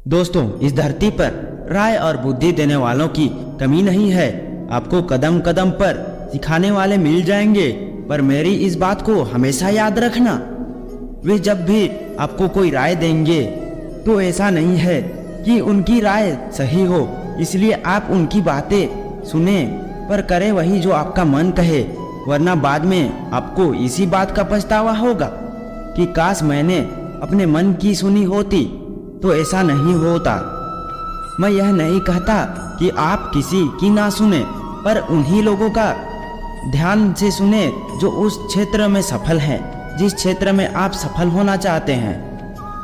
दोस्तों, इस धरती पर राय और बुद्धि देने वालों की कमी नहीं है। आपको कदम कदम पर सिखाने वाले मिल जाएंगे, पर मेरी इस बात को हमेशा याद रखना, वे जब भी आपको कोई राय देंगे तो ऐसा नहीं है कि उनकी राय सही हो, इसलिए आप उनकी बातें सुने पर करें वही जो आपका मन कहे, वरना बाद में आपको इसी बात का पछतावा होगा कि काश मैंने अपने मन की सुनी होती तो ऐसा नहीं होता। मैं यह नहीं कहता कि आप किसी की ना सुने, पर उन्हीं लोगों का ध्यान से सुने जो उस क्षेत्र में सफल हैं, जिस क्षेत्र में आप सफल होना चाहते हैं।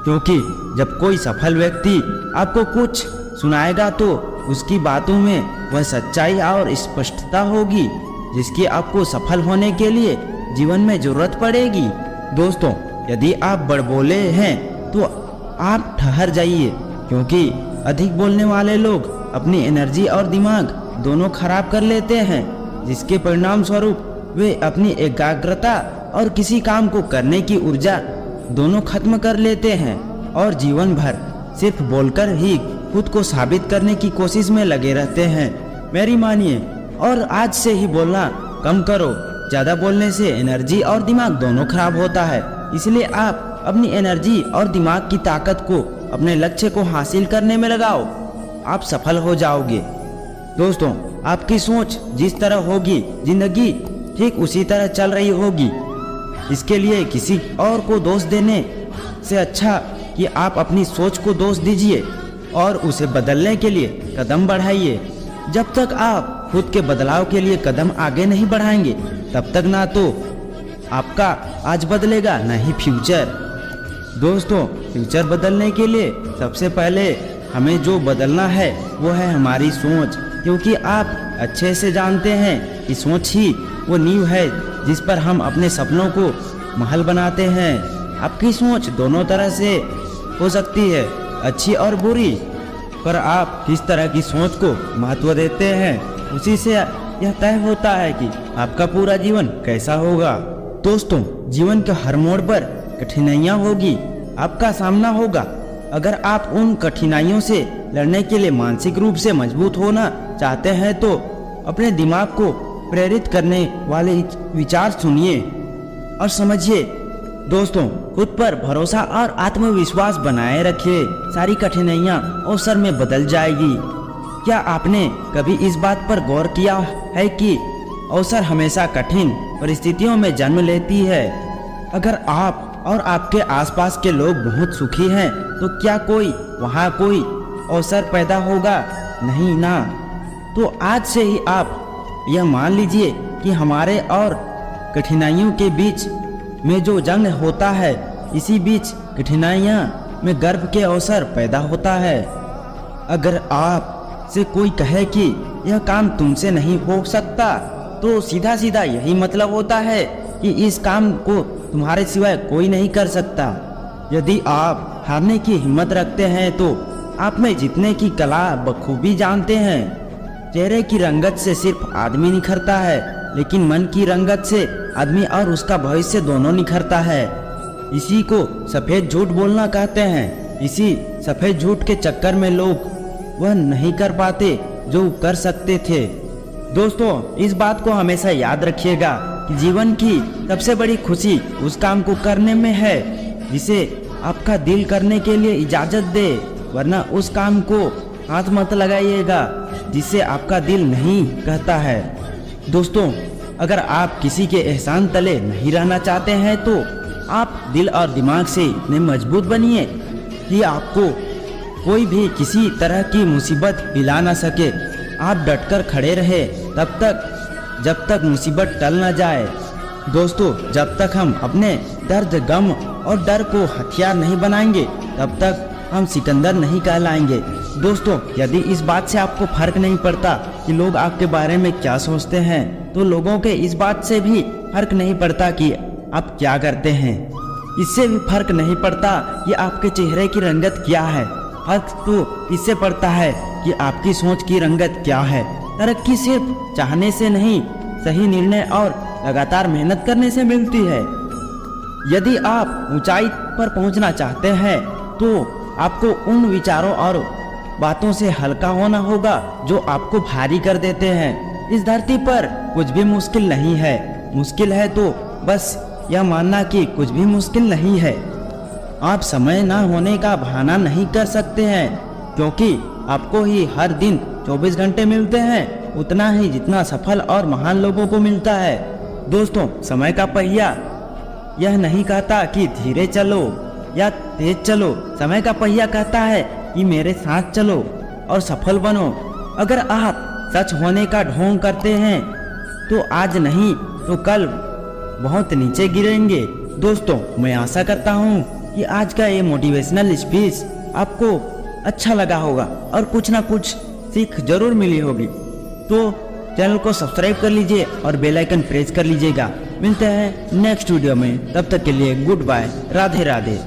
क्योंकि जब कोई सफल व्यक्ति आपको कुछ सुनाएगा तो उसकी बातों में वह सच्चाई और स्पष्टता होगी जिसकी आपको सफल होने के लिए जीवन में जरूरत पड़ेगी। दोस्तों, यदि आप बड़बोले हैं तो आप ठहर जाइए, क्योंकि अधिक बोलने वाले लोग अपनी एनर्जी और दिमाग दोनों खराब कर लेते हैं, जिसके परिणाम स्वरूप वे अपनी एकाग्रता और किसी काम को करने की ऊर्जा दोनों खत्म कर लेते हैं और जीवन भर सिर्फ बोलकर ही खुद को साबित करने की कोशिश में लगे रहते हैं। मेरी मानिए और आज से ही बोलना कम करो। ज़्यादा बोलने से एनर्जी और दिमाग दोनों खराब होता है, इसलिए आप अपनी एनर्जी और दिमाग की ताकत को अपने लक्ष्य को हासिल करने में लगाओ, आप सफल हो जाओगे। दोस्तों, आपकी सोच जिस तरह होगी, जिंदगी ठीक उसी तरह चल रही होगी। इसके लिए किसी और को दोष देने से अच्छा कि आप अपनी सोच को दोष दीजिए और उसे बदलने के लिए कदम बढ़ाइए। जब तक आप खुद के बदलाव के लिए कदम आगे नहीं बढ़ाएंगे, तब तक ना तो आपका आज बदलेगा ना ही फ्यूचर। दोस्तों, फ्यूचर बदलने के लिए सबसे पहले हमें जो बदलना है वो है हमारी सोच, क्योंकि आप अच्छे से जानते हैं कि सोच ही वो नींव है जिस पर हम अपने सपनों को महल बनाते हैं। आपकी सोच दोनों तरह से हो सकती है, अच्छी और बुरी, पर आप किस तरह की सोच को महत्व देते हैं उसी से यह तय होता है कि आपका पूरा जीवन कैसा होगा। दोस्तों, जीवन के हर मोड़ पर कठिनाइयाँ होगी, आपका सामना होगा। अगर आप उन कठिनाइयों से लड़ने के लिए मानसिक रूप से मजबूत होना चाहते हैं तो अपने दिमाग को प्रेरित करने वाले विचार सुनिए और समझिए। दोस्तों, खुद पर भरोसा और आत्मविश्वास बनाए रखिए, सारी कठिनाइयाँ अवसर में बदल जाएगी। क्या आपने कभी इस बात पर गौर किया है कि अवसर हमेशा कठिन परिस्थितियों में जन्म लेती है? अगर आप और आपके आसपास के लोग बहुत सुखी हैं तो क्या वहाँ कोई अवसर पैदा होगा? नहीं ना। तो आज से ही आप यह मान लीजिए कि हमारे और कठिनाइयों के बीच में जो जंग होता है, इसी बीच कठिनाइयाँ में गर्व के अवसर पैदा होता है। अगर आप से कोई कहे कि यह काम तुमसे नहीं हो सकता, तो सीधा सीधा यही मतलब होता है कि इस काम को तुम्हारे सिवाय कोई नहीं कर सकता। यदि आप हारने की हिम्मत रखते हैं तो आप में जीतने की कला बखूबी जानते हैं। चेहरे की रंगत से सिर्फ आदमी निखरता है, लेकिन मन की रंगत से आदमी और उसका भविष्य दोनों निखरता है। इसी को सफेद झूठ बोलना कहते हैं। इसी सफेद झूठ के चक्कर में लोग वह नहीं कर पाते जो कर सकते थे। दोस्तों, इस बात को हमेशा याद रखिएगा कि जीवन की सबसे बड़ी खुशी उस काम को करने में है जिसे आपका दिल करने के लिए इजाजत दे, वरना उस काम को हाथ मत लगाइएगा जिसे आपका दिल नहीं कहता है। दोस्तों, अगर आप किसी के एहसान तले नहीं रहना चाहते हैं तो आप दिल और दिमाग से इतने मजबूत बनिए कि आपको कोई भी किसी तरह की मुसीबत हिला ना सके। आप डटकर खड़े रहे तब तक जब तक मुसीबत टल ना जाए। दोस्तों, जब तक हम अपने दर्द, गम और डर को हथियार नहीं बनाएंगे, तब तक हम सिकंदर नहीं कहलाएंगे। दोस्तों, यदि इस बात से आपको फर्क नहीं पड़ता कि लोग आपके बारे में क्या सोचते हैं, तो लोगों के इस बात से भी फर्क नहीं पड़ता कि आप क्या करते हैं। इससे भी फर्क नहीं पड़ता कि आपके चेहरे की रंगत क्या है। फर्क तो इससे पड़ता है कि आपकी सोच की रंगत क्या है। तरक्की सिर्फ चाहने से नहीं, सही निर्णय और लगातार मेहनत करने से मिलती है। यदि आप ऊंचाई पर पहुंचना चाहते हैं तो आपको उन विचारों और बातों से हल्का होना होगा जो आपको भारी कर देते हैं। इस धरती पर कुछ भी मुश्किल नहीं है। मुश्किल है तो बस यह मानना कि कुछ भी मुश्किल नहीं है। आप समय ना होने का बहाना नहीं कर सकते हैं, क्योंकि आपको ही हर दिन 24 घंटे मिलते हैं, उतना ही जितना सफल और महान लोगों को मिलता है। दोस्तों, समय का पहिया यह नहीं कहता कि धीरे चलो या तेज चलो। समय का पहिया कहता है कि मेरे साथ चलो और सफल बनो। अगर आप सच होने का ढोंग करते हैं तो आज नहीं तो कल बहुत नीचे गिरेंगे। दोस्तों, मैं आशा करता हूँ कि आज का ये मोटिवेशनल स्पीच आपको अच्छा लगा होगा और कुछ ना कुछ सीख जरूर मिली होगी। तो चैनल को सब्सक्राइब कर लीजिए और बेल आइकन प्रेस कर लीजिएगा। मिलते हैं नेक्स्ट वीडियो में, तब तक के लिए गुड बाय, राधे राधे।